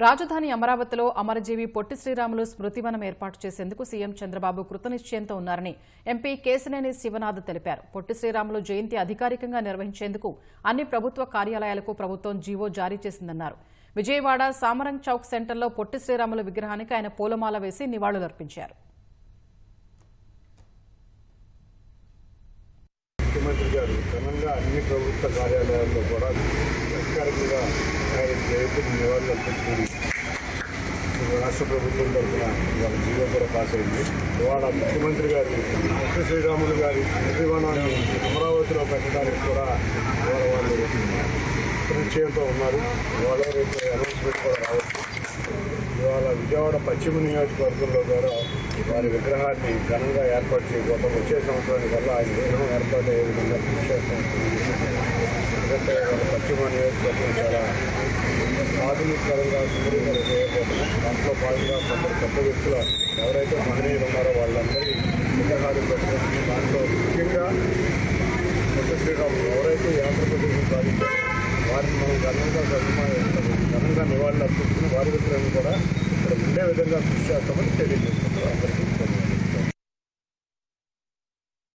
రాజధాని అమరావతిలో అమరజీవి పొట్టి శ్రీరాములు స్మృతివనం ఏర్పాటు చేసేందుకు సీఎం చంద్రబాబు కృతనిశ్చయంతో ఉన్నారని ఎంపీ కేశినేని శివనాథ్ తెలిపారు. పొట్టి శ్రీరాములు జయంతి అధికారికంగా నిర్వహించేందుకు అన్ని ప్రభుత్వ కార్యాలయాలకు ప్రభుత్వం జీవో జారీ చేసిందన్నారు. విజయవాడ సామరంగ్ చౌక్ సెంటర్లో పొట్టి శ్రీరాములు విగ్రహానికి ఆయన పూలమాల వేసి నివాళులర్పించారు. ముఖ్యమంత్రి గారు ఘనంగా అన్ని ప్రభుత్వ కార్యాలయాల్లో కూడా అధికారికంగా ఆయన జయంతిని నివాళులు అర్పించుకుని రాష్ట్ర ప్రభుత్వం తరఫున వాళ్ళ జీవో కూడా పాస్ అయింది. ఇవాళ ముఖ్యమంత్రి గారు పొట్టి శ్రీరాములు గారి నిర్మాణాన్ని అమరావతిలో పెట్టడానికి కూడా వాళ్ళు నిశ్చయంతో ఉన్నారు. ఇవాళ రేపు అనౌన్స్మెంట్ కూడా రావచ్చు. ఇవాళ విజయవాడ పశ్చిమ నియోజకవర్గంలో కూడా వారి విగ్రహాన్ని ఘనంగా ఏర్పాటు చేయబోతాం. వచ్చే సంవత్సరానికి వల్ల ఆయన విగ్రహం ఏర్పాటు అయ్యే విధంగా కృషి చేస్తాం. ఎందుకంటే వాళ్ళ పశ్చిమ నియోజకవర్గం చాలా ఆధునికరంగా సుందరీకరణ చేయబోతున్నాం. దాంట్లో భాగంగా కొందరు పెద్ద వ్యక్తుల ఎవరైతే మహనీయులు ఉన్నారో వాళ్ళందరి విగ్రహాలు పెట్టుకుంటుంది. దాంట్లో ముఖ్యంగా పొట్టి శ్రీరాములు ఎవరైతే ఆంధ్రప్రదేశ్ సాధించారో వారిని మనం ఘనంగా నివాళులు అర్పించుకుని వారి విగ్రహం కూడా ఇక్కడ ఉండే విధంగా కృషి చేస్తామని తెలియజేస్తున్నాం అందరికీ.